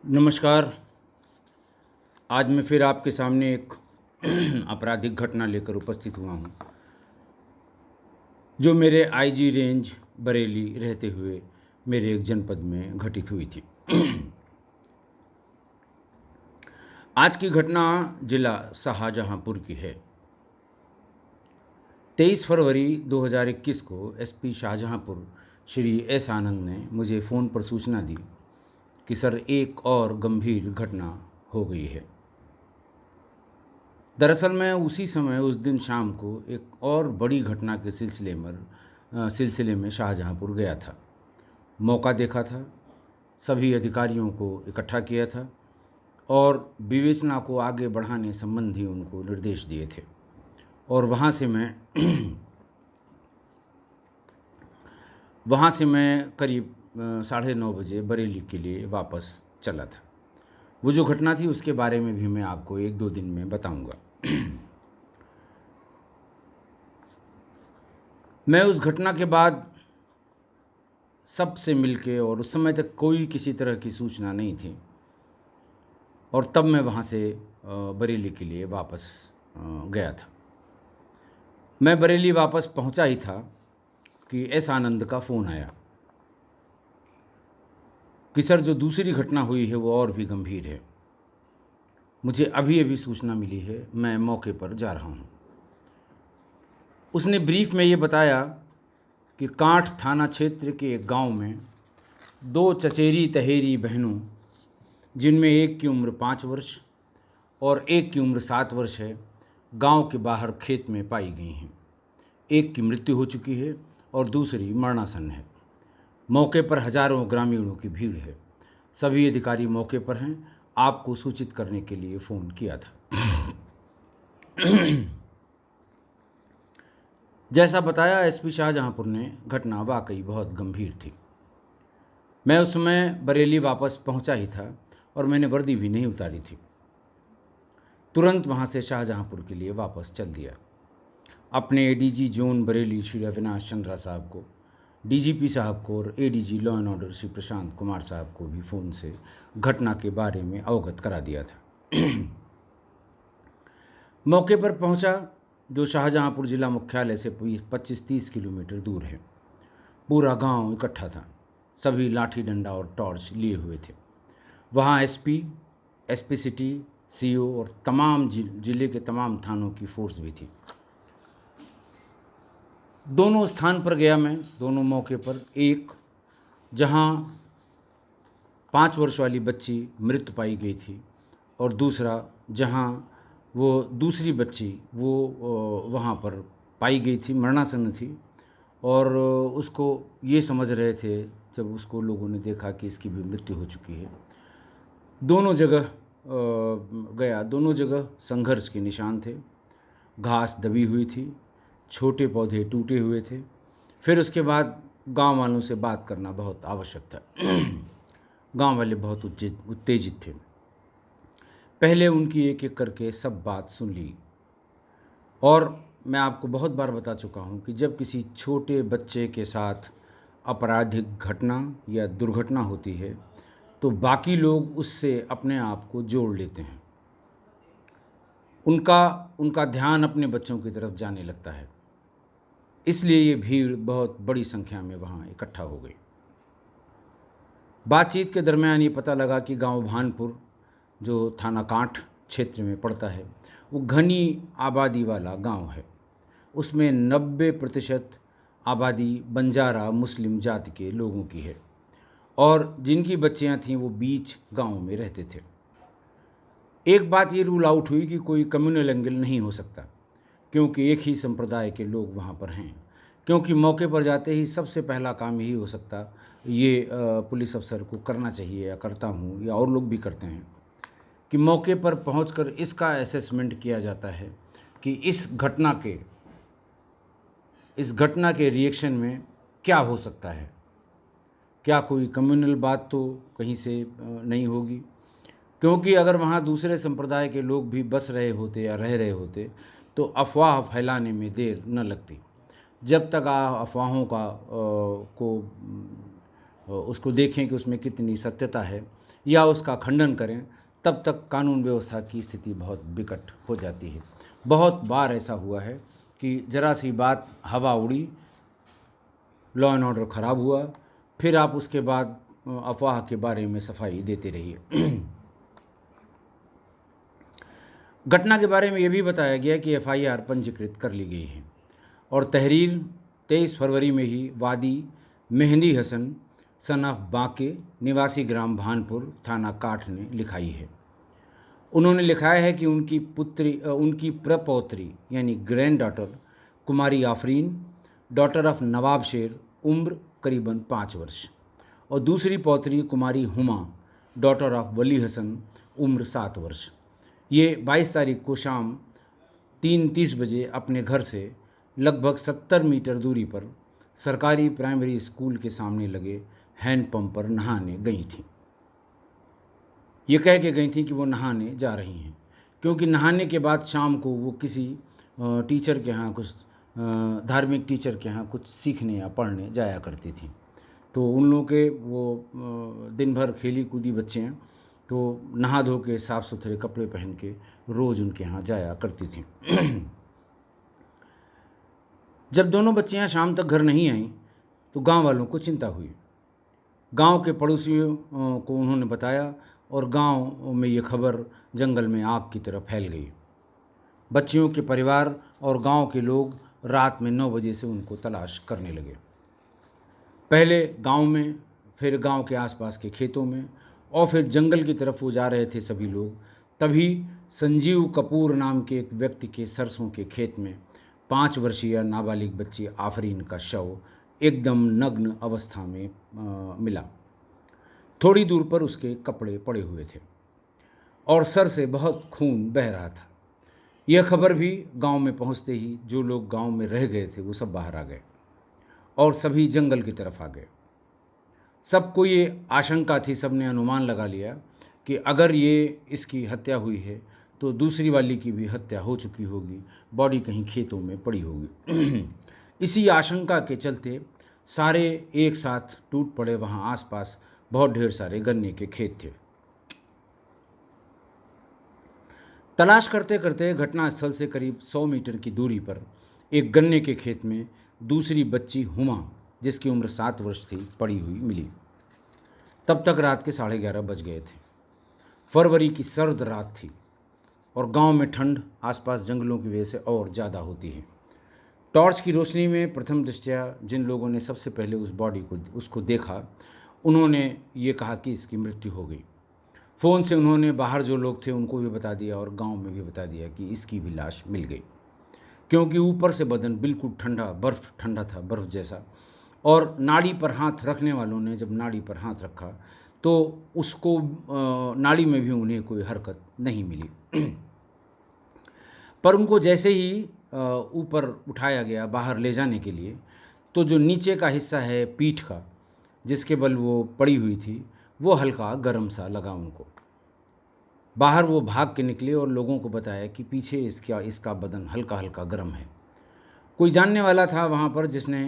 नमस्कार। आज मैं फिर आपके सामने एक आपराधिक घटना लेकर उपस्थित हुआ हूँ, जो मेरे आईजी रेंज बरेली रहते हुए मेरे एक जनपद में घटित हुई थी। आज की घटना जिला शाहजहाँपुर की है। 23 फरवरी 2021 को एसपी शाहजहाँपुर श्री एस आनंद ने मुझे फ़ोन पर सूचना दी कि सर एक और गंभीर घटना हो गई है। दरअसल मैं उसी समय उस दिन शाम को एक और बड़ी घटना के सिलसिले में शाहजहाँपुर गया था। मौका देखा था, सभी अधिकारियों को इकट्ठा किया था और विवेचना को आगे बढ़ाने संबंधी उनको निर्देश दिए थे। और वहाँ से मैं करीब 9:30 बजे बरेली के लिए वापस चला था। वो जो घटना थी उसके बारे में भी मैं आपको 1-2 दिन में बताऊंगा। मैं उस घटना के बाद सबसे मिलके, और उस समय तक कोई किसी तरह की सूचना नहीं थी, और तब मैं वहाँ से बरेली के लिए वापस गया था। मैं बरेली वापस पहुँचा ही था कि एस आनंद का फ़ोन आया कि सर जो दूसरी घटना हुई है वो और भी गंभीर है। मुझे अभी अभी सूचना मिली है, मैं मौके पर जा रहा हूँ। उसने ब्रीफ में ये बताया कि कांठ थाना क्षेत्र के एक गांव में 2 चचेरी तहेरी बहनों, जिनमें एक की उम्र 5 वर्ष और एक की उम्र 7 वर्ष है, गांव के बाहर खेत में पाई गई हैं। एक की मृत्यु हो चुकी है और दूसरी मरणासन्न है। मौके पर हजारों ग्रामीणों की भीड़ है। सभी अधिकारी मौके पर हैं। आपको सूचित करने के लिए फ़ोन किया था। जैसा बताया एसपी शाहजहाँपुर ने, घटना वाकई बहुत गंभीर थी। मैं उस समय बरेली वापस पहुंचा ही था और मैंने वर्दी भी नहीं उतारी थी। तुरंत वहां से शाहजहाँपुर के लिए वापस चल दिया। अपने एडीजी जोन बरेली श्री अविनाश चंद्रा साहब को, डीजीपी साहब को और ADG law and order Shri Prashant Kumar साहब को भी फ़ोन से घटना के बारे में अवगत करा दिया था। मौके पर पहुंचा, जो शाहजहाँपुर जिला मुख्यालय से 25-30 किलोमीटर दूर है। पूरा गांव इकट्ठा था। सभी लाठी डंडा और टॉर्च लिए हुए थे। वहां एसपी, एसपी सिटी, सीओ और तमाम जिले के तमाम थानों की फोर्स भी थी। दोनों स्थान पर गया मैं, दोनों मौके पर। एक जहां 5 वर्ष वाली बच्ची मृत पाई गई थी, और दूसरा जहां वो दूसरी बच्ची वहाँ पर पाई गई थी, मरणासन्न थी। और उसको ये समझ रहे थे, जब उसको लोगों ने देखा कि इसकी भी मृत्यु हो चुकी है। दोनों जगह गया, दोनों जगह संघर्ष के निशान थे। घास दबी हुई थी, छोटे पौधे टूटे हुए थे। फिर उसके बाद गांव वालों से बात करना बहुत आवश्यक था। गांव वाले बहुत उत्तेजित थे। पहले उनकी एक एक करके सब बात सुन ली। और मैं आपको बहुत बार बता चुका हूँ कि जब किसी छोटे बच्चे के साथ आपराधिक घटना या दुर्घटना होती है, तो बाकी लोग उससे अपने आप को जोड़ लेते हैं। उनका ध्यान अपने बच्चों की तरफ जाने लगता है। इसलिए ये भीड़ बहुत बड़ी संख्या में वहाँ इकट्ठा हो गई। बातचीत के दरमियान ये पता लगा कि गांव भानपुर, जो थाना कांठ क्षेत्र में पड़ता है, वो घनी आबादी वाला गांव है। उसमें 90% आबादी बंजारा मुस्लिम जाति के लोगों की है, और जिनकी बच्चियां थीं वो बीच गांव में रहते थे। एक बात ये रूल आउट हुई कि कोई कम्युनल एंगल नहीं हो सकता, क्योंकि एक ही संप्रदाय के लोग वहाँ पर हैं। क्योंकि मौके पर जाते ही सबसे पहला काम यही हो सकता, ये पुलिस अफसर को करना चाहिए, या करता हूँ, या और लोग भी करते हैं, कि मौके पर पहुंचकर इसका असेसमेंट किया जाता है कि इस घटना के रिएक्शन में क्या हो सकता है। क्या कोई कम्युनल बात तो कहीं से नहीं होगी, क्योंकि अगर वहाँ दूसरे संप्रदाय के लोग भी बस रहे होते या रह रहे होते तो अफवाह फैलाने में देर न लगती। जब तक अफवाहों को उसको देखें कि उसमें कितनी सत्यता है या उसका खंडन करें, तब तक कानून व्यवस्था की स्थिति बहुत विकट हो जाती है। बहुत बार ऐसा हुआ है कि ज़रा सी बात हवा उड़ी, लॉ एंड ऑर्डर ख़राब हुआ, फिर आप उसके बाद अफवाह के बारे में सफाई देते रहिए। घटना के बारे में ये भी बताया गया कि एफआईआर पंजीकृत कर ली गई है और तहरीर 23 फरवरी में ही वादी मेहंदी हसन सन ऑफ बांके निवासी ग्राम भानपुर थाना काठ ने लिखाई है। उन्होंने लिखाया है कि उनकी प्रपौत्री यानी granddaughter Kumari Afreen, daughter of Nawab Sher, उम्र करीबन 5 वर्ष, और दूसरी पौत्री कुमारी हुमा, डॉटर ऑफ वली हसन, उम्र 7 वर्ष, ये 22 तारीख को शाम 3:30 बजे अपने घर से लगभग 70 मीटर दूरी पर सरकारी प्राइमरी स्कूल के सामने लगे हैंडपंप पर नहाने गई थीं। ये कह के गई थी कि वो नहाने जा रही हैं, क्योंकि नहाने के बाद शाम को वो किसी टीचर के यहाँ कुछ धार्मिक टीचर के यहाँ कुछ सीखने या पढ़ने जाया करती थी। तो उन लोगों के वो दिन भर खेली कूदी बच्चे हैं, तो नहा धो के साफ़ सुथरे कपड़े पहन के रोज़ उनके यहाँ जाया करती थी। जब दोनों बच्चियाँ शाम तक घर नहीं आईं तो गांव वालों को चिंता हुई। गांव के पड़ोसियों को उन्होंने बताया और गांव में ये खबर जंगल में आग की तरह फैल गई। बच्चियों के परिवार और गांव के लोग रात में 9 बजे से उनको तलाश करने लगे। पहले गांव में, फिर गांव के आसपास के खेतों में, और फिर जंगल की तरफ वो जा रहे थे सभी लोग। तभी संजीव कपूर नाम के एक व्यक्ति के सरसों के खेत में 5 वर्षीय नाबालिग बच्ची आफरीन का शव एकदम नग्न अवस्था में मिला। थोड़ी दूर पर उसके कपड़े पड़े हुए थे और सर से बहुत खून बह रहा था। यह खबर भी गांव में पहुंचते ही जो लोग गांव में रह गए थे वो सब बाहर आ गए और सभी जंगल की तरफ आ गए। सबको ये आशंका थी, सबने अनुमान लगा लिया कि अगर ये इसकी हत्या हुई है तो दूसरी वाली की भी हत्या हो चुकी होगी, बॉडी कहीं खेतों में पड़ी होगी। इसी आशंका के चलते सारे एक साथ टूट पड़े। वहाँ आसपास बहुत ढेर सारे गन्ने के खेत थे। तलाश करते करते घटनास्थल से करीब 100 मीटर की दूरी पर एक गन्ने के खेत में दूसरी बच्ची हुमा, जिसकी उम्र 7 वर्ष थी, पड़ी हुई मिली। तब तक रात के 11:30 बज गए थे। फरवरी की सर्द रात थी और गांव में ठंड आसपास जंगलों की वजह से और ज़्यादा होती है। टॉर्च की रोशनी में प्रथम दृष्टया जिन लोगों ने सबसे पहले उस बॉडी को उसको देखा, उन्होंने ये कहा कि इसकी मृत्यु हो गई। फ़ोन से उन्होंने बाहर जो लोग थे उनको भी बता दिया और गांव में भी बता दिया कि इसकी भी लाश मिल गई, क्योंकि ऊपर से बदन बिल्कुल ठंडा था, बर्फ़ जैसा। और नाड़ी पर हाथ रखने वालों ने जब नाड़ी पर हाथ रखा तो उसको नाड़ी में भी उन्हें कोई हरकत नहीं मिली। पर उनको जैसे ही ऊपर उठाया गया बाहर ले जाने के लिए, तो जो नीचे का हिस्सा है पीठ का, जिसके बल वो पड़ी हुई थी, वो हल्का गर्म सा लगा उनको। बाहर वो भाग के निकले और लोगों को बताया कि पीछे इसका बदन हल्का हल्का गर्म है। कोई जानने वाला था वहाँ पर जिसने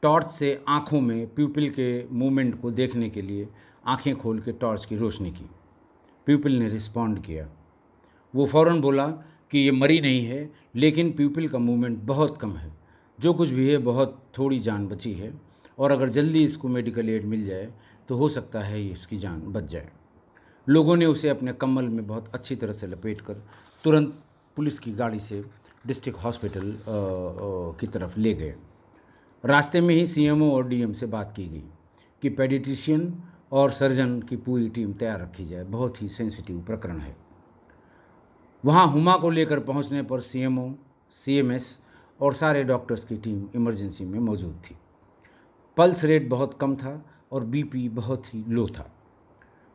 टॉर्च से आँखों में प्यूपिल के मूवमेंट को देखने के लिए आँखें खोल के टॉर्च की रोशनी की। प्यूपिल ने रिस्पॉन्ड किया। वो फ़ौरन बोला कि ये मरी नहीं है, लेकिन प्यूपिल का मूवमेंट बहुत कम है, जो कुछ भी है बहुत थोड़ी जान बची है, और अगर जल्दी इसको मेडिकल एड मिल जाए तो हो सकता है इसकी जान बच जाए। लोगों ने उसे अपने कम्बल में बहुत अच्छी तरह से लपेटकर तुरंत पुलिस की गाड़ी से डिस्ट्रिक्ट हॉस्पिटल की तरफ ले गए। रास्ते में ही सीएमओ और डीएम से बात की गई कि पेडिट्रिशियन और सर्जन की पूरी टीम तैयार रखी जाए, बहुत ही सेंसिटिव प्रकरण है। वहाँ हुमा को लेकर पहुँचने पर सीएमओ, सीएमएस और सारे डॉक्टर्स की टीम इमरजेंसी में मौजूद थी। पल्स रेट बहुत कम था और बीपी बहुत ही लो था।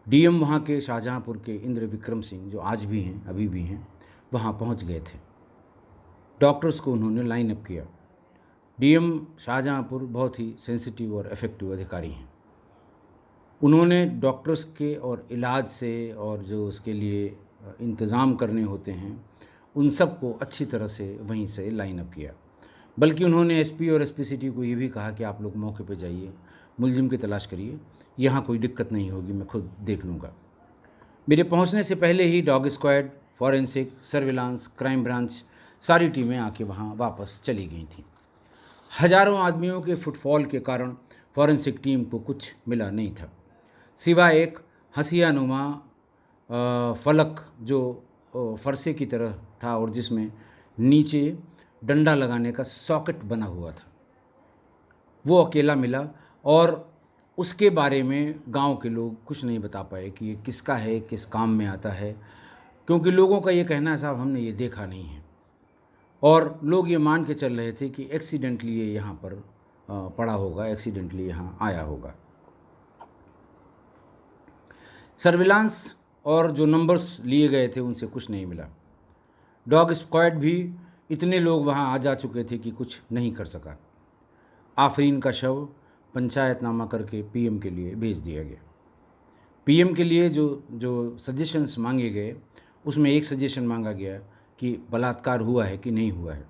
डीएम वहाँ के शाहजहाँपुर के इंद्र विक्रम सिंह, जो आज भी हैं, अभी भी हैं, वहाँ पहुँच गए थे। डॉक्टर्स को उन्होंने लाइन अप किया। डीएम शाहजहाँपुर बहुत ही सेंसिटिव और इफ़ेक्टिव अधिकारी हैं। उन्होंने डॉक्टर्स के और इलाज से और जो उसके लिए इंतज़ाम करने होते हैं उन सब को अच्छी तरह से वहीं से लाइन अप किया। बल्कि उन्होंने एसपी और एसपी सिटी को ये भी कहा कि आप लोग मौके पे जाइए, मुलजिम की तलाश करिए, यहाँ कोई दिक्कत नहीं होगी, मैं खुद देख लूँगा। मेरे पहुँचने से पहले ही dog squad, forensic, surveillance, crime branch सारी टीमें आके वहाँ वापस चली गई थीं। हजारों आदमियों के फुटफॉल के कारण फॉरेंसिक टीम को कुछ मिला नहीं था, सिवाय एक हंसियानुमा फलक जो फरसे की तरह था और जिसमें नीचे डंडा लगाने का सॉकेट बना हुआ था। वो अकेला मिला और उसके बारे में गांव के लोग कुछ नहीं बता पाए कि ये किसका है, किस काम में आता है, क्योंकि लोगों का ये कहना है साहब हमने ये देखा नहीं है, और लोग ये मान के चल रहे थे कि एक्सीडेंटली ये यहाँ पर पड़ा होगा, एक्सीडेंटली यहाँ आया होगा। सर्विलांस और जो नंबर्स लिए गए थे उनसे कुछ नहीं मिला। डॉग स्क्वाड भी इतने लोग वहाँ आ जा चुके थे कि कुछ नहीं कर सका। आफरीन का शव पंचायतनामा करके पीएम के लिए भेज दिया गया। पीएम के लिए जो सजेशंस मांगे गए उसमें एक सजेशन मांगा गया कि बलात्कार हुआ है कि नहीं हुआ है,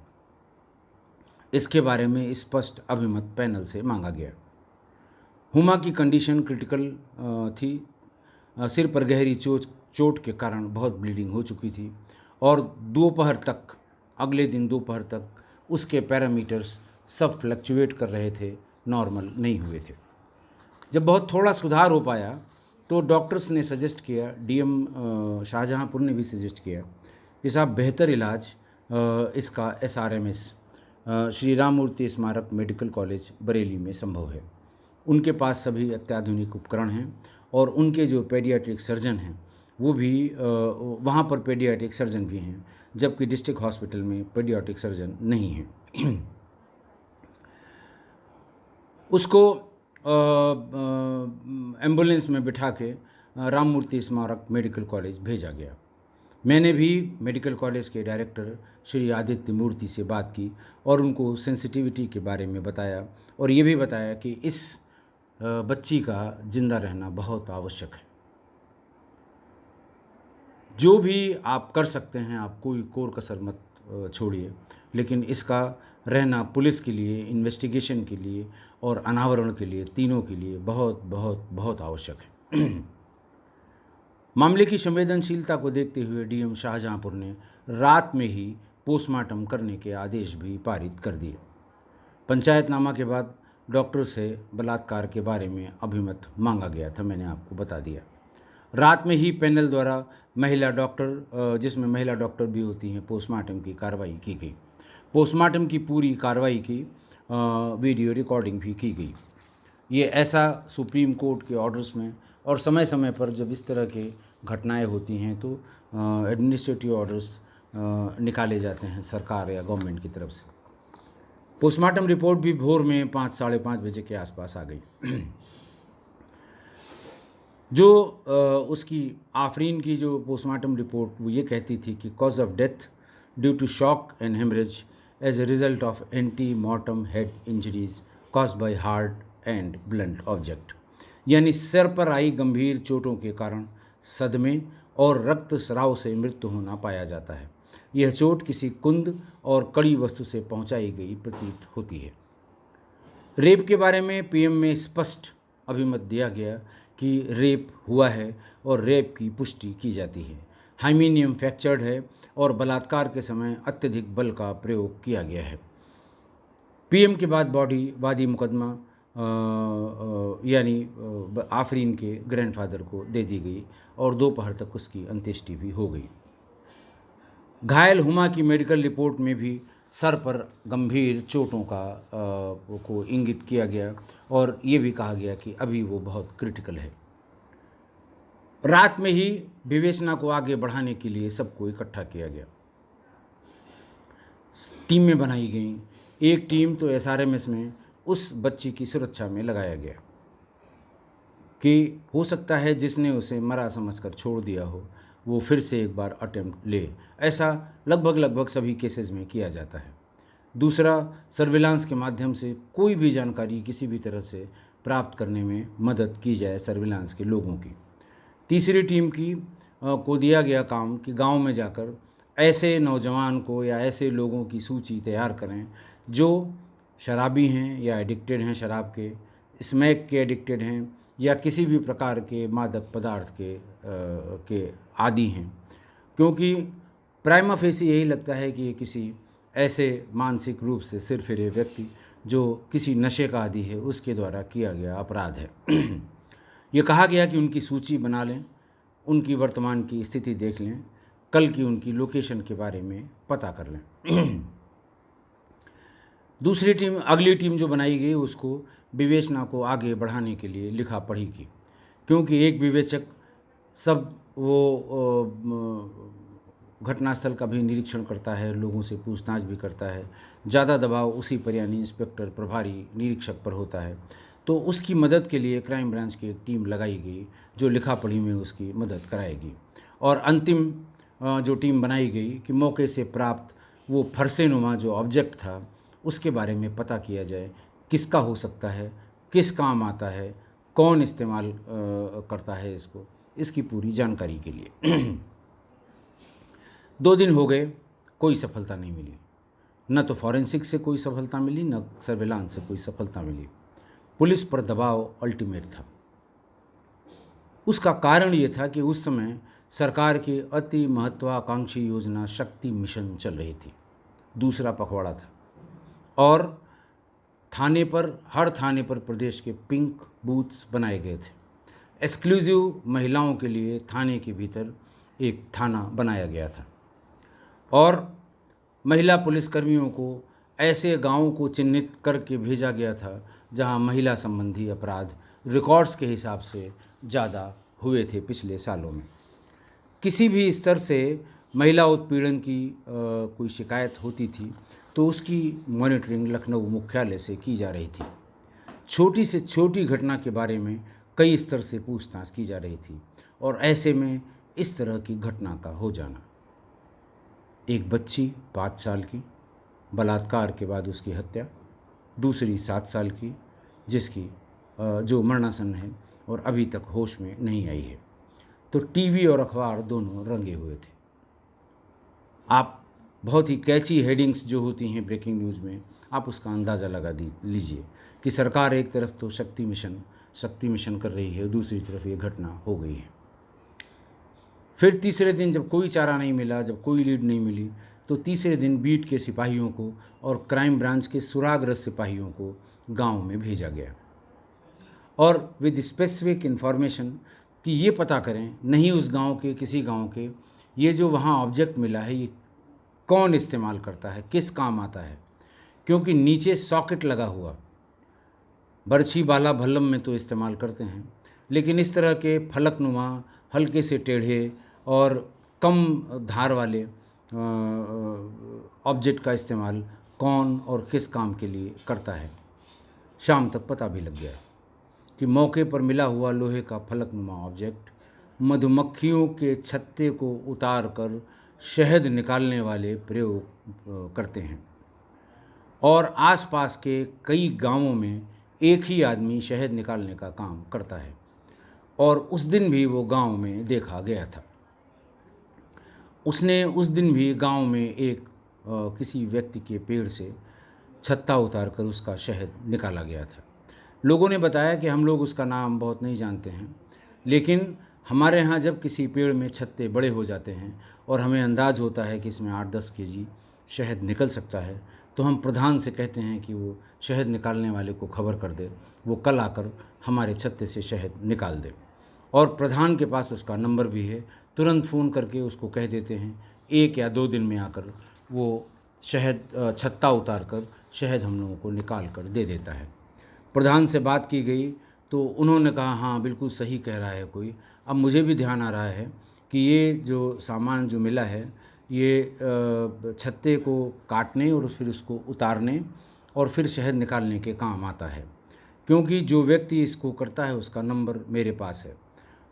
इसके बारे में स्पष्ट अभिमत पैनल से मांगा गया। हुमा की कंडीशन क्रिटिकल थी, सिर पर गहरी चोट के कारण बहुत ब्लीडिंग हो चुकी थी और दोपहर तक, अगले दिन दोपहर तक उसके पैरामीटर्स सब फ्लक्चुएट कर रहे थे, नॉर्मल नहीं हुए थे। जब बहुत थोड़ा सुधार हो पाया तो डॉक्टर्स ने सजेस्ट किया, डीएम शाहजहांपुर ने भी सजेस्ट किया कि साहब बेहतर इलाज इसका SRMS श्री राम मूर्ति स्मारक मेडिकल कॉलेज बरेली में संभव है। उनके पास सभी अत्याधुनिक उपकरण हैं और उनके जो पेडियाट्रिक सर्जन हैं वो भी वहाँ पर पेडियाट्रिक सर्जन भी हैं, जबकि डिस्ट्रिक्ट हॉस्पिटल में पेडियाट्रिक सर्जन नहीं हैं। उसको एम्बुलेंस में बिठा के राम मूर्ति स्मारक मेडिकल कॉलेज भेजा गया। मैंने भी मेडिकल कॉलेज के डायरेक्टर श्री आदित्य मूर्ति से बात की और उनको सेंसिटिविटी के बारे में बताया और ये भी बताया कि इस बच्ची का जिंदा रहना बहुत आवश्यक है। जो भी आप कर सकते हैं आप कोई कोर कसर मत छोड़िए, लेकिन इसका रहना पुलिस के लिए, इन्वेस्टिगेशन के लिए और अनावरण के लिए, तीनों के लिए बहुत बहुत बहुत आवश्यक है। मामले की संवेदनशीलता को देखते हुए डीएम शाहजहांपुर ने रात में ही पोस्टमार्टम करने के आदेश भी पारित कर दिए। पंचायतनामा के बाद डॉक्टर से बलात्कार के बारे में अभिमत मांगा गया था, मैंने आपको बता दिया। रात में ही पैनल द्वारा महिला डॉक्टर, जिसमें महिला डॉक्टर भी होती हैं, पोस्टमार्टम की कार्रवाई की गई। पोस्टमार्टम की पूरी कार्रवाई की वीडियो रिकॉर्डिंग भी की गई। ये ऐसा सुप्रीम कोर्ट के ऑर्डर्स में और समय समय पर जब इस तरह के घटनाएं होती हैं तो एडमिनिस्ट्रेटिव ऑर्डर्स निकाले जाते हैं सरकार या गवर्नमेंट की तरफ से। पोस्टमार्टम रिपोर्ट भी भोर में 5 साढ़े 5 बजे के आसपास आ गई। जो उसकी आफरीन की जो पोस्टमार्टम रिपोर्ट वो ये कहती थी कि cause of death due to shock and hemorrhage as a result of ante mortem head injuries caused by hard and blunt object, यानी सिर पर आई गंभीर चोटों के कारण सदमे और रक्त स्राव से मृत्यु होना पाया जाता है। यह चोट किसी कुंद और कड़ी वस्तु से पहुंचाई गई प्रतीत होती है। रेप के बारे में पीएम में स्पष्ट अभिमत दिया गया कि रेप हुआ है और रेप की पुष्टि की जाती है। हाइमीनियम फ्रैक्चर्ड है और बलात्कार के समय अत्यधिक बल का प्रयोग किया गया है। पीएम के बाद बॉडी वादी मुकदमा यानी आफरीन के ग्रैंडफादर को दे दी गई और दोपहर तक उसकी अंत्येष्टि भी हो गई। घायल हुमा की मेडिकल रिपोर्ट में भी सर पर गंभीर चोटों को इंगित किया गया और ये भी कहा गया कि अभी वो बहुत क्रिटिकल है। रात में ही विवेचना को आगे बढ़ाने के लिए सबको इकट्ठा किया गया, टीमें बनाई गईं। एक टीम तो SRMS में उस बच्ची की सुरक्षा में लगाया गया कि हो सकता है जिसने उसे मरा समझकर छोड़ दिया हो वो फिर से एक बार अटेम्प्ट ले। ऐसा लगभग सभी केसेस में किया जाता है। दूसरा, सर्विलांस के माध्यम से कोई भी जानकारी किसी भी तरह से प्राप्त करने में मदद की जाए सर्विलांस के लोगों की। तीसरी टीम को दिया गया काम कि गांव में जाकर ऐसे नौजवान को या ऐसे लोगों की सूची तैयार करें जो शराबी हैं या एडिक्टेड हैं शराब के, स्मैक के एडिक्टेड हैं या किसी भी प्रकार के मादक पदार्थ के आदी हैं, क्योंकि प्राइमा फेसी यही लगता है कि ये किसी ऐसे मानसिक रूप से सिरफिरे व्यक्ति जो किसी नशे का आदी है उसके द्वारा किया गया अपराध है। ये कहा गया कि उनकी सूची बना लें, उनकी वर्तमान की स्थिति देख लें, कल की उनकी लोकेशन के बारे में पता कर लें। दूसरी टीम, अगली टीम जो बनाई गई उसको विवेचना को आगे बढ़ाने के लिए लिखा पढ़ी की, क्योंकि एक विवेचक सब वो घटनास्थल का भी निरीक्षण करता है, लोगों से पूछताछ भी करता है, ज़्यादा दबाव उसी पर यानी इंस्पेक्टर प्रभारी निरीक्षक पर होता है। तो उसकी मदद के लिए क्राइम ब्रांच की एक टीम लगाई गई जो लिखा पढ़ी में उसकी मदद कराएगी। और अंतिम जो टीम बनाई गई कि मौके से प्राप्त वो फरसेनुमा जो ऑब्जेक्ट था उसके बारे में पता किया जाए, किसका हो सकता है, किस काम आता है, कौन इस्तेमाल करता है इसको, इसकी पूरी जानकारी के लिए। 2 दिन हो गए, कोई सफलता नहीं मिली। न तो फॉरेंसिक से कोई सफलता मिली, न सर्विलांस से कोई सफलता मिली। पुलिस पर दबाव अल्टीमेट था। उसका कारण ये था कि उस समय सरकार की अति महत्वाकांक्षी योजना शक्ति मिशन चल रही थी, दूसरा पखवाड़ा था, और थाने पर, हर थाने पर प्रदेश के पिंक बूथ्स बनाए गए थे। एक्सक्लूसिव महिलाओं के लिए थाने के भीतर एक थाना बनाया गया था, और महिला पुलिसकर्मियों को ऐसे गांवों को चिन्हित करके भेजा गया था जहां महिला संबंधी अपराध रिकॉर्ड्स के हिसाब से ज़्यादा हुए थे पिछले सालों में। किसी भी स्तर से महिला उत्पीड़न की कोई शिकायत होती थी तो उसकी मॉनिटरिंग लखनऊ मुख्यालय से की जा रही थी। छोटी से छोटी घटना के बारे में कई स्तर से पूछताछ की जा रही थी, और ऐसे में इस तरह की घटना का हो जाना, एक बच्ची 5 साल की, बलात्कार के बाद उसकी हत्या, दूसरी 7 साल की जिसकी जो मरणासन है और अभी तक होश में नहीं आई है, तो टीवी और अखबार दोनों रंगे हुए थे। आप बहुत ही कैची हेडिंग्स जो होती हैं ब्रेकिंग न्यूज़ में, आप उसका अंदाज़ा लगा लीजिए कि सरकार एक तरफ तो शक्ति मिशन कर रही है, दूसरी तरफ ये घटना हो गई है। फिर तीसरे दिन जब कोई चारा नहीं मिला, जब कोई लीड नहीं मिली, तो तीसरे दिन बीट के सिपाहियों को और क्राइम ब्रांच के सुरागरस सिपाहियों को गांव में भेजा गया, और विद स्पेसिफिक इन्फॉर्मेशन कि ये पता करें, नहीं उस गांव के, किसी गांव के, ये जो वहाँ ऑब्जेक्ट मिला है ये कौन इस्तेमाल करता है, किस काम आता है, क्योंकि नीचे सॉकेट लगा हुआ, बर्छी बाला भल्लम में तो इस्तेमाल करते हैं, लेकिन इस तरह के फलकनुमा, हल्के से टेढ़े और कम धार वाले ऑब्जेक्ट का इस्तेमाल कौन और किस काम के लिए करता है। शाम तक पता भी लग गया कि मौके पर मिला हुआ लोहे का फलकनुमा ऑब्जेक्ट मधुमक्खियों के छत्ते को उतार कर शहद निकालने वाले प्रयोग करते हैं, और आसपास के कई गांवों में एक ही आदमी शहद निकालने का काम करता है, और उस दिन भी वो गांव में देखा गया था। उसने उस दिन भी गांव में एक किसी व्यक्ति के पेड़ से छत्ता उतारकर उसका शहद निकाला गया था। लोगों ने बताया कि हम लोग उसका नाम बहुत नहीं जानते हैं, लेकिन हमारे यहाँ जब किसी पेड़ में छत्ते बड़े हो जाते हैं और हमें अंदाज़ होता है कि इसमें 8-10 केजी शहद निकल सकता है, तो हम प्रधान से कहते हैं कि वो शहद निकालने वाले को खबर कर दे, वो कल आकर हमारे छत्ते से शहद निकाल दे। और प्रधान के पास उसका नंबर भी है, तुरंत फ़ोन करके उसको कह देते हैं, 1 या 2 दिन में आकर वो शहद छत्ता उतार कर शहद हम लोगों को निकाल कर दे देता है। प्रधान से बात की गई तो उन्होंने कहा हाँ बिल्कुल सही कह रहा है कोई। अब मुझे भी ध्यान आ रहा है कि ये जो सामान जो मिला है ये छत्ते को काटने और फिर उसको उतारने और फिर शहद निकालने के काम आता है, क्योंकि जो व्यक्ति इसको करता है उसका नंबर मेरे पास है।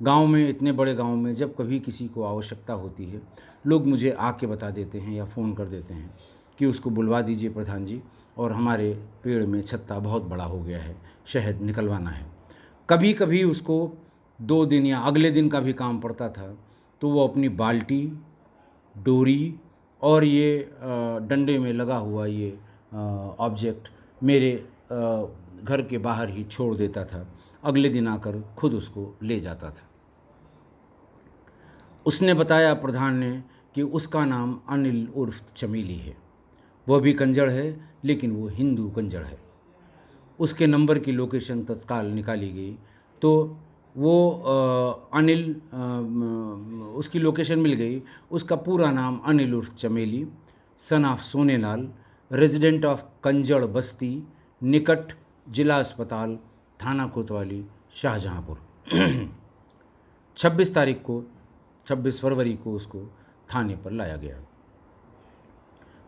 गांव में, इतने बड़े गांव में जब कभी किसी को आवश्यकता होती है, लोग मुझे आके बता देते हैं या फ़ोन कर देते हैं कि उसको बुलवा दीजिए प्रधान जी, और हमारे पेड़ में छत्ता बहुत बड़ा हो गया है, शहद निकलवाना है। कभी कभी उसको 2 दिन या अगले दिन का भी काम पड़ता था, तो वो अपनी बाल्टी, डोरी और ये डंडे में लगा हुआ ये ऑब्जेक्ट मेरे घर के बाहर ही छोड़ देता था, अगले दिन आकर खुद उसको ले जाता था। उसने बताया प्रधान ने कि उसका नाम अनिल उर्फ चमेली है। वह भी कंजड़ है, लेकिन वो हिंदू कंजड़ है। उसके नंबर की लोकेशन तत्काल निकाली गई तो वो अनिल उसकी लोकेशन मिल गई। उसका पूरा नाम अनिल उर्फ Chameli, son of Sonelal, resident of Kanjad Basti, निकट जिला अस्पताल, थाना कोतवाली, शाहजहाँपुर। 26 फरवरी को उसको थाने पर लाया गया।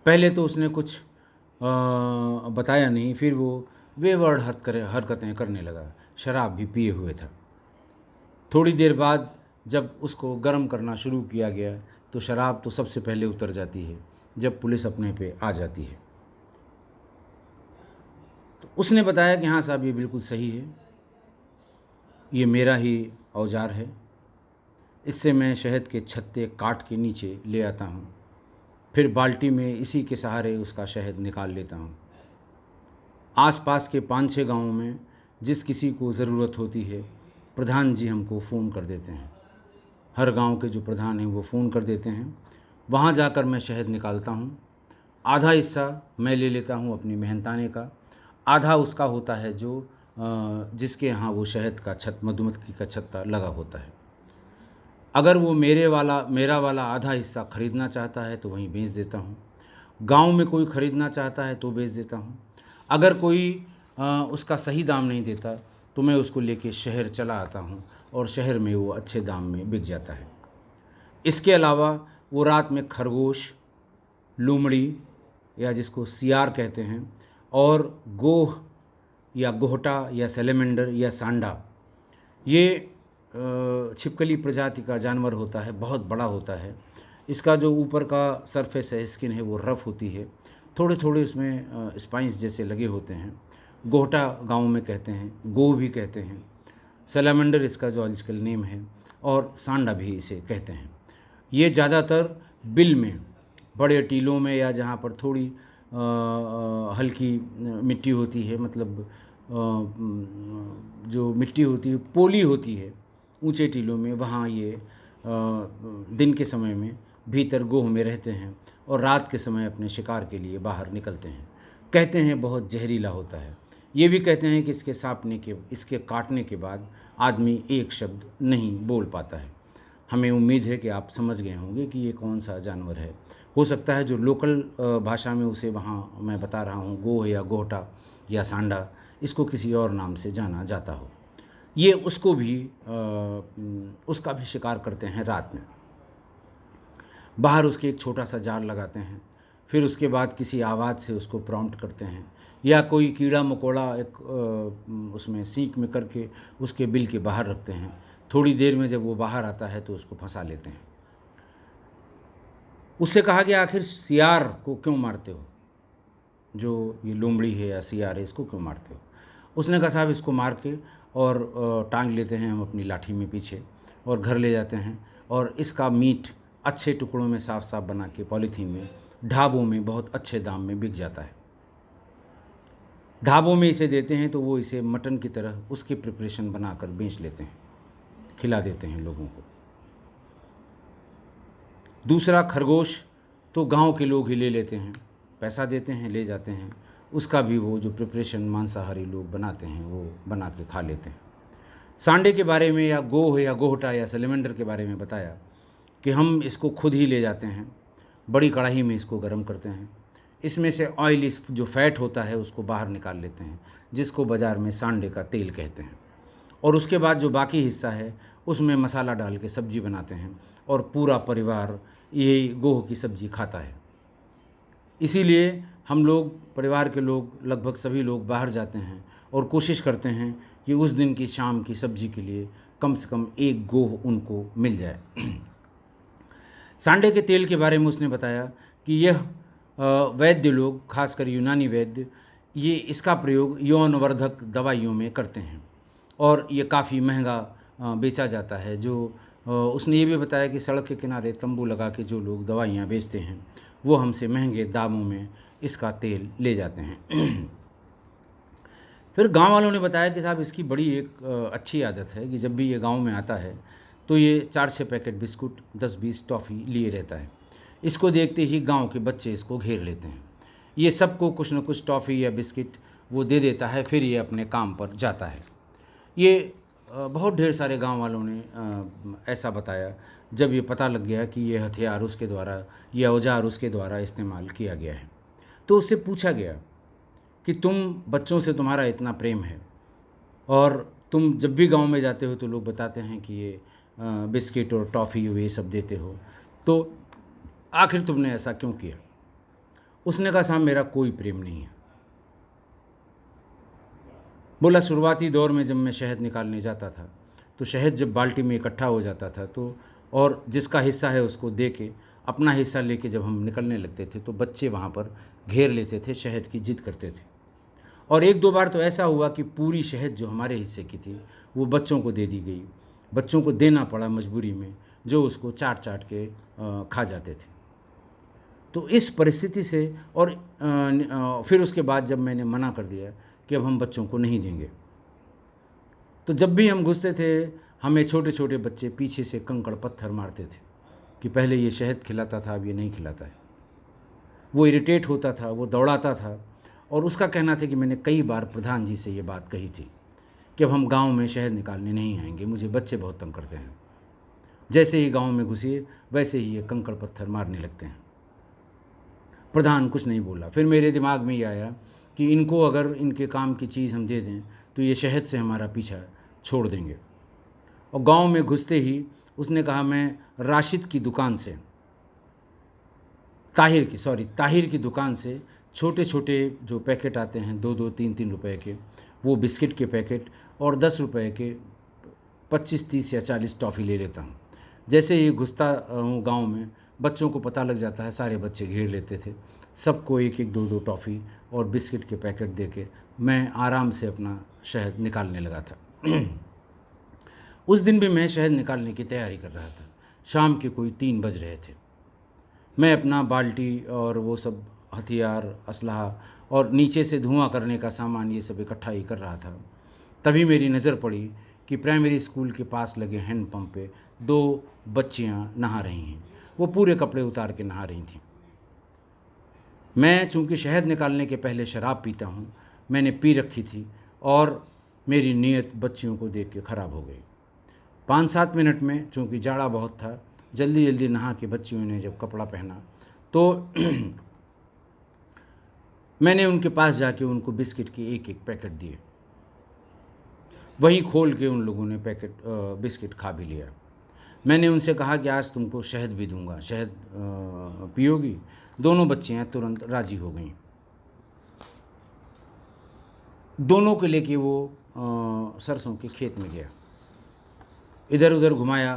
पहले तो उसने कुछ बताया नहीं, फिर वो बेवड़ हरकतें करने लगा। शराब भी पिए हुए था। थोड़ी देर बाद जब उसको गर्म करना शुरू किया गया तो शराब तो सबसे पहले उतर जाती है जब पुलिस अपने पे आ जाती है। तो उसने बताया कि हाँ साहब, ये बिल्कुल सही है, ये मेरा ही औजार है, इससे मैं शहद के छत्ते काट के नीचे ले आता हूँ, फिर बाल्टी में इसी के सहारे उसका शहद निकाल लेता हूँ। आसपास के 5-6 गाँवों में जिस किसी को ज़रूरत होती है, प्रधान जी हमको फ़ोन कर देते हैं। हर गांव के जो प्रधान हैं वो फ़ोन कर देते हैं। वहाँ जाकर मैं शहद निकालता हूँ। आधा हिस्सा मैं ले लेता हूँ अपनी मेहनताने का, आधा उसका होता है जो जिसके यहाँ वो शहद का मधुमक्खी का छत्ता लगा होता है। अगर वो मेरा वाला आधा हिस्सा ख़रीदना चाहता है तो वहीं बेच देता हूँ। गांव में कोई ख़रीदना चाहता है तो बेच देता हूँ। अगर कोई उसका सही दाम नहीं देता तो मैं उसको लेके शहर चला आता हूँ और शहर में वो अच्छे दाम में बिक जाता है। इसके अलावा वो रात में खरगोश, लोमड़ी या जिसको सियार कहते हैं, और गोह या गोहटा या सैलेमेंडर या सांडा, ये छिपकली प्रजाति का जानवर होता है, बहुत बड़ा होता है। इसका जो ऊपर का सरफेस है, स्किन है, वो रफ़ होती है, थोड़े थोड़े उसमें स्पाइंस जैसे लगे होते हैं। गोहटा गांव में कहते हैं, गो भी कहते हैं, सैलामेंडर इसका जूलॉजिकल नेम है, और सांडा भी इसे कहते हैं। ये ज़्यादातर बिल में, बड़े टीलों में, या जहाँ पर थोड़ी हल्की मिट्टी होती है, मतलब जो मिट्टी होती है पोली होती है, ऊंचे टीलों में, वहाँ ये दिन के समय में भीतर गोह में रहते हैं और रात के समय अपने शिकार के लिए बाहर निकलते हैं। कहते हैं बहुत जहरीला होता है। ये भी कहते हैं कि इसके काटने के बाद आदमी एक शब्द नहीं बोल पाता है। हमें उम्मीद है कि आप समझ गए होंगे कि ये कौन सा जानवर है। हो सकता है जो लोकल भाषा में उसे वहाँ मैं बता रहा हूँ, गोह या गोहटा या सांडा, इसको किसी और नाम से जाना जाता हो। ये उसका भी शिकार करते हैं रात में। बाहर उसके एक छोटा सा जाल लगाते हैं, फिर उसके बाद किसी आवाज़ से उसको प्रॉम्प्ट करते हैं, या कोई कीड़ा मकोड़ा एक उसमें सीख में करके उसके बिल के बाहर रखते हैं। थोड़ी देर में जब वो बाहर आता है तो उसको फंसा लेते हैं। उससे कहा गया, आखिर सियार को क्यों मारते हो, जो ये लोमड़ी है या सियार है, इसको क्यों मारते हो? उसने कहा साहब, इसको मार के और टांग लेते हैं हम अपनी लाठी में पीछे और घर ले जाते हैं, और इसका मीट अच्छे टुकड़ों में साफ साफ बना के पॉलीथीन में ढाबों में बहुत अच्छे दाम में बिक जाता है। ढाबों में इसे देते हैं तो वो इसे मटन की तरह उसकी प्रिपरेशन बनाकर बेच लेते हैं, खिला देते हैं लोगों को। दूसरा खरगोश तो गांव के लोग ही ले लेते हैं, पैसा देते हैं, ले जाते हैं। उसका भी वो जो प्रिपरेशन मांसाहारी लोग बनाते हैं वो बना के खा लेते हैं। सांडे के बारे में, या गोह या गोहटा या सैलेमेंडर के बारे में बताया कि हम इसको खुद ही ले जाते हैं, बड़ी कढ़ाई में इसको गर्म करते हैं, इसमें से ऑयल, जो फैट होता है उसको बाहर निकाल लेते हैं, जिसको बाज़ार में सांडे का तेल कहते हैं, और उसके बाद जो बाकी हिस्सा है उसमें मसाला डाल के सब्ज़ी बनाते हैं, और पूरा परिवार ये गोह की सब्ज़ी खाता है। इसीलिए हम लोग, परिवार के लोग, लगभग सभी लोग बाहर जाते हैं और कोशिश करते हैं कि उस दिन की शाम की सब्ज़ी के लिए कम से कम एक गोह उनको मिल जाए। सांडे के तेल के बारे में उसने बताया कि यह वैद्य लोग, खासकर यूनानी वैद्य, ये इसका प्रयोग यौनवर्धक दवाइयों में करते हैं और ये काफ़ी महंगा बेचा जाता है। जो उसने ये भी बताया कि सड़क के किनारे तंबू लगा के जो लोग दवाइयाँ बेचते हैं वो हमसे महंगे दामों में इसका तेल ले जाते हैं। फिर गांव वालों ने बताया कि साहब इसकी बड़ी एक अच्छी आदत है कि जब भी ये गांव में आता है तो ये 4-6 पैकेट बिस्कुट 10-20 टॉफ़ी लिए रहता है। इसको देखते ही गांव के बच्चे इसको घेर लेते हैं। ये सबको कुछ न कुछ टॉफ़ी या बिस्किट वो दे देता है, फिर ये अपने काम पर जाता है। ये बहुत ढेर सारे गांव वालों ने ऐसा बताया जब ये पता लग गया कि ये हथियार उसके द्वारा, ये औजार उसके द्वारा इस्तेमाल किया गया है। तो उससे पूछा गया कि तुम बच्चों से तुम्हारा इतना प्रेम है और तुम जब भी गांव में जाते हो तो लोग बताते हैं कि ये बिस्किट और टॉफ़ी ये सब देते हो, तो आखिर तुमने ऐसा क्यों किया? उसने कहा साहब मेरा कोई प्रेम नहीं है। बोला शुरुआती दौर में जब मैं शहद निकालने जाता था तो शहद जब बाल्टी में इकट्ठा हो जाता था तो और जिसका हिस्सा है उसको दे के अपना हिस्सा लेके जब हम निकलने लगते थे तो बच्चे वहाँ पर घेर लेते थे, शहद की जिद करते थे। और एक दो बार तो ऐसा हुआ कि पूरी शहद जो हमारे हिस्से की थी वो बच्चों को दे दी गई, बच्चों को देना पड़ा मजबूरी में, जो उसको चाट चाट के खा जाते थे। तो इस परिस्थिति से और फिर उसके बाद जब मैंने मना कर दिया कि अब हम बच्चों को नहीं देंगे, तो जब भी हम घुसते थे हमें छोटे छोटे बच्चे पीछे से कंकड़ पत्थर मारते थे कि पहले ये शहद खिलाता था अब ये नहीं खिलाता है। वो इरिटेट होता था, वो दौड़ाता था और उसका कहना था कि मैंने कई बार प्रधान जी से ये बात कही थी कि अब हम गांव में शहद निकालने नहीं आएंगे, मुझे बच्चे बहुत तंग करते हैं। जैसे ही गांव में घुसे वैसे ही ये कंकड़ पत्थर मारने लगते हैं। प्रधान कुछ नहीं बोला। फिर मेरे दिमाग में ये आया कि इनको अगर इनके काम की चीज़ हम दे दें तो ये शहद से हमारा पीछा छोड़ देंगे। और गांव में घुसते ही उसने कहा मैं राशिद की दुकान से, ताहिर की दुकान से छोटे छोटे जो पैकेट आते हैं 2-2, 3-3 रुपए के, वो बिस्किट के पैकेट और 10 रुपए के 25, 30 या 40 टॉफ़ी ले लेता हूँ। जैसे ही घुसता हूँ गांव में, बच्चों को पता लग जाता है, सारे बच्चे घेर लेते थे, सबको 1-1, 2-2 टॉफ़ी और बिस्किट के पैकेट दे के मैं आराम से अपना शहद निकालने लगा था। उस दिन भी मैं शहद निकालने की तैयारी कर रहा था। शाम के कोई 3 बज रहे थे। मैं अपना बाल्टी और वो सब हथियार, असलहा और नीचे से धुआं करने का सामान ये सब इकट्ठा ही कर रहा था। तभी मेरी नज़र पड़ी कि प्राइमरी स्कूल के पास लगे हैंडपम्प पे 2 बच्चियां नहा रही हैं। वो पूरे कपड़े उतार के नहा रही थीं। मैं चूँकि शहद निकालने के पहले शराब पीता हूँ, मैंने पी रखी थी और मेरी नीयत बच्चियों को देख के ख़राब हो गई। 5-7 मिनट में, चूँकि जाड़ा बहुत था, जल्दी जल्दी नहा के बच्चियों ने जब कपड़ा पहना तो मैंने उनके पास जाके उनको बिस्किट के 1-1 पैकेट दिए। वहीं खोल के उन लोगों ने पैकेट बिस्किट खा भी लिया। मैंने उनसे कहा कि आज तुमको शहद भी दूंगा, शहद पियोगी? दोनों बच्चियां तुरंत राजी हो गईं। दोनों को लेके वो सरसों के खेत में गया, इधर उधर घुमाया,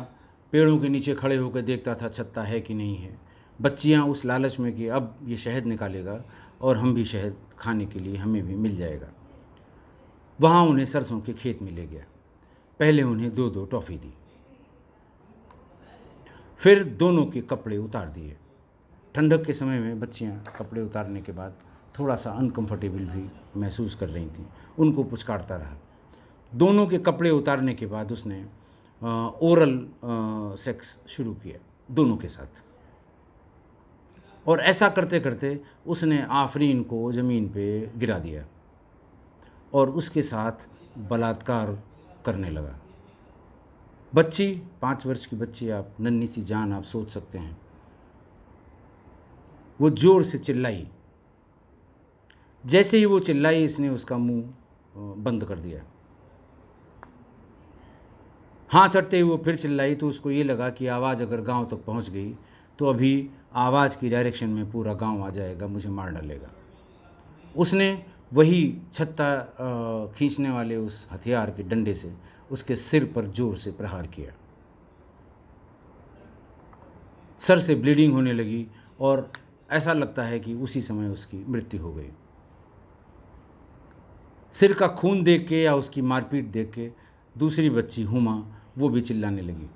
पेड़ों के नीचे खड़े होकर देखता था छत्ता है कि नहीं है। बच्चियां उस लालच में कि अब ये शहद निकालेगा और हम भी शहद खाने के लिए हमें भी मिल जाएगा, वहाँ उन्हें सरसों के खेत में ले गया। पहले उन्हें 2-2 टॉफ़ी दी, फिर दोनों के कपड़े उतार दिए। ठंडक के समय में बच्चियां कपड़े उतारने के बाद थोड़ा सा अनकंफर्टेबल भी महसूस कर रही थीं, उनको पुचकारता रहा। दोनों के कपड़े उतारने के बाद उसने ओरल सेक्स शुरू किया दोनों के साथ, और ऐसा करते करते उसने आफरीन को ज़मीन पे गिरा दिया और उसके साथ बलात्कार करने लगा। बच्ची, 5 वर्ष की बच्ची, आप नन्ही सी जान, आप सोच सकते हैं, वो ज़ोर से चिल्लाई। जैसे ही वो चिल्लाई, इसने उसका मुंह बंद कर दिया। हाथ हटते ही वो फिर चिल्लाई तो उसको ये लगा कि आवाज़ अगर गांव तक पहुंच गई तो अभी आवाज़ की डायरेक्शन में पूरा गांव आ जाएगा, मुझे मार डालेगा। उसने वही छत्ता खींचने वाले उस हथियार के डंडे से उसके सिर पर जोर से प्रहार किया। सर से ब्लीडिंग होने लगी और ऐसा लगता है कि उसी समय उसकी मृत्यु हो गई। सिर का खून देख के या उसकी मारपीट देख के दूसरी बच्ची हुमा, वो भी चिल्लाने लगी।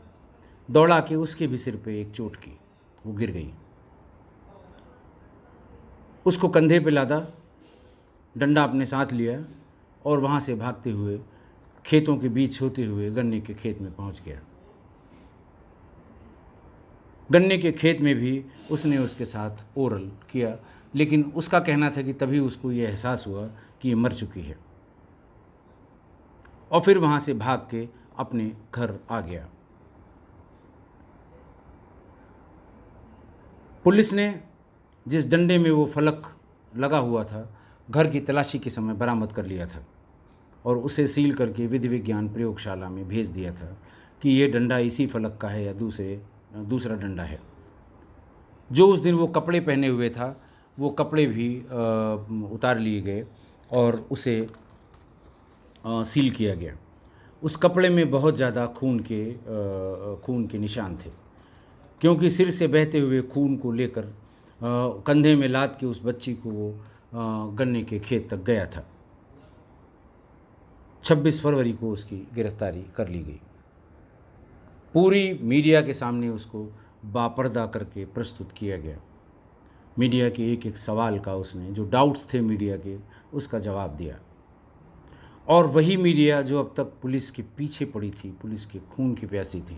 दौड़ा के उसके भी सिर पे एक चोट की, वो गिर गई। उसको कंधे पे लादा, डंडा अपने साथ लिया और वहाँ से भागते हुए खेतों के बीच होते हुए गन्ने के खेत में पहुँच गया। गन्ने के खेत में भी उसने उसके साथ ओरल किया, लेकिन उसका कहना था कि तभी उसको ये एहसास हुआ कि ये मर चुकी है, और फिर वहाँ से भाग के अपने घर आ गया। पुलिस ने जिस डंडे में वो फलक लगा हुआ था घर की तलाशी के समय बरामद कर लिया था और उसे सील करके विधि विज्ञान प्रयोगशाला में भेज दिया था कि ये डंडा इसी फलक का है या दूसरा डंडा है। जो उस दिन वो कपड़े पहने हुए था वो कपड़े भी उतार लिए गए और उसे सील किया गया। उस कपड़े में बहुत ज़्यादा खून के निशान थे, क्योंकि सिर से बहते हुए खून को लेकर कंधे में लाद के उस बच्ची को वो गन्ने के खेत तक गया था। 26 फरवरी को उसकी गिरफ्तारी कर ली गई। पूरी मीडिया के सामने उसको बापर्दा करके प्रस्तुत किया गया। मीडिया के एक एक सवाल का उसने, जो डाउट्स थे मीडिया के, उसका जवाब दिया। और वही मीडिया जो अब तक पुलिस के पीछे पड़ी थी, पुलिस के खून की प्यासी थी,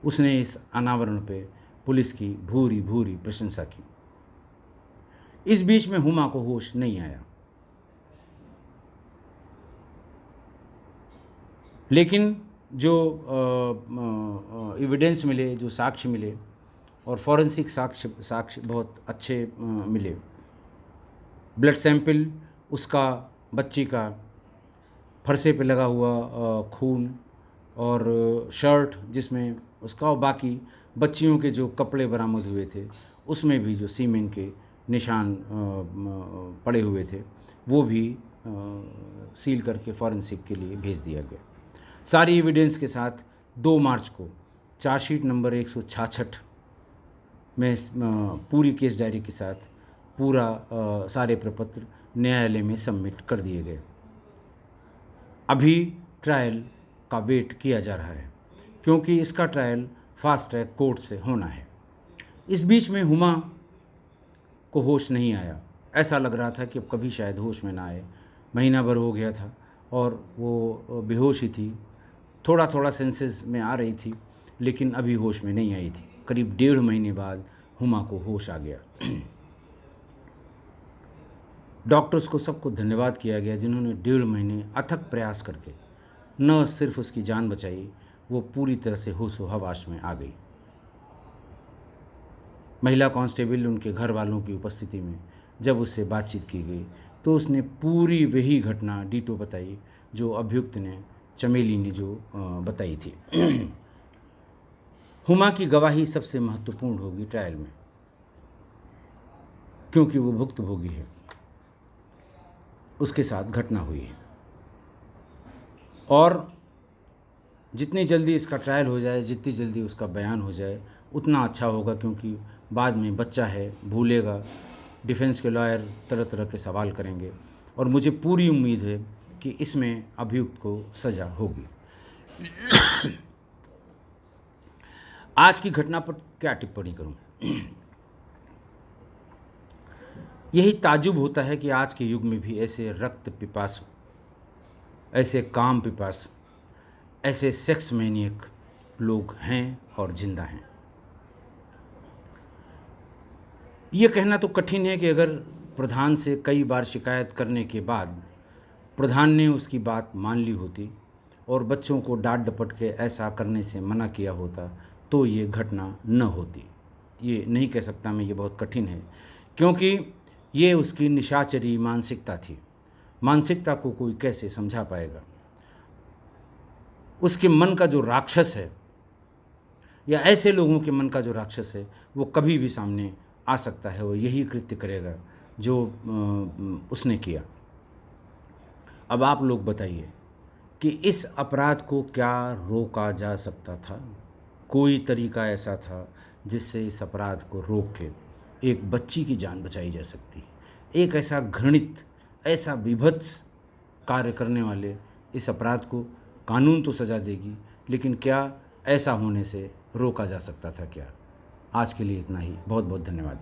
उसने इस अनावरण पे पुलिस की भूरी भूरी प्रशंसा की। इस बीच में हुमा को होश नहीं आया, लेकिन जो एविडेंस मिले, जो साक्ष्य मिले, और फॉरेंसिक साक्ष्य बहुत अच्छे मिले। ब्लड सैंपल उसका, बच्ची का फरसे पे लगा हुआ खून, और शर्ट जिसमें उसका, और बाकी बच्चियों के जो कपड़े बरामद हुए थे उसमें भी जो सीमेन के निशान पड़े हुए थे वो भी सील करके फॉरेंसिक के लिए भेज दिया गया। सारी एविडेंस के साथ 2 मार्च को चार्जशीट नंबर 166 में पूरी केस डायरी के साथ पूरा सारे प्रपत्र न्यायालय में सबमिट कर दिए गए। अभी ट्रायल का वेट किया जा रहा है, क्योंकि इसका ट्रायल फास्ट ट्रैक कोर्ट से होना है। इस बीच में हुमा को होश नहीं आया। ऐसा लग रहा था कि अब कभी शायद होश में ना आए। महीना भर हो गया था और वो बेहोश ही थी, थोड़ा थोड़ा सेंसेस में आ रही थी, लेकिन अभी होश में नहीं आई थी। करीब 1.5 महीने बाद हुमा को होश आ गया। डॉक्टर्स को सबको धन्यवाद किया गया जिन्होंने 1.5 महीने अथक प्रयास करके न सिर्फ उसकी जान बचाई, वो पूरी तरह से होशो हवास में आ गई। महिला कांस्टेबल उनके घर वालों की उपस्थिति में जब उससे बातचीत की गई तो उसने पूरी वही घटना डीटो बताई जो अभियुक्त ने, चमेली ने जो बताई थी। हुमा की गवाही सबसे महत्वपूर्ण होगी ट्रायल में, क्योंकि वो भुक्तभोगी है, उसके साथ घटना हुई है। और जितनी जल्दी इसका ट्रायल हो जाए, जितनी जल्दी उसका बयान हो जाए, उतना अच्छा होगा, क्योंकि बाद में बच्चा है, भूलेगा, डिफेंस के लॉयर तरह तरह के सवाल करेंगे, और मुझे पूरी उम्मीद है कि इसमें अभियुक्त को सज़ा होगी। आज की घटना पर क्या टिप्पणी करूं? यही ताजुब होता है कि आज के युग में भी ऐसे रक्त पिपासु, ऐसे काम पिपासु, ऐसे सेक्स मैनियक लोग हैं और जिंदा हैं। ये कहना तो कठिन है कि अगर प्रधान से कई बार शिकायत करने के बाद प्रधान ने उसकी बात मान ली होती और बच्चों को डांट डपट के ऐसा करने से मना किया होता तो ये घटना न होती। ये नहीं कह सकता मैं, ये बहुत कठिन है, क्योंकि ये उसकी निशाचरी मानसिकता थी। मानसिकता को कोई कैसे समझा पाएगा? उसके मन का जो राक्षस है, या ऐसे लोगों के मन का जो राक्षस है, वो कभी भी सामने आ सकता है। वो यही कृत्य करेगा जो उसने किया। अब आप लोग बताइए कि इस अपराध को क्या रोका जा सकता था? कोई तरीका ऐसा था जिससे इस अपराध को रोक के एक बच्ची की जान बचाई जा सकती? एक ऐसा घृणित, ऐसा विभत्स कार्य करने वाले इस अपराध को कानून तो सज़ा देगी, लेकिन क्या ऐसा होने से रोका जा सकता था क्या? आज के लिए इतना ही। बहुत बहुत धन्यवाद।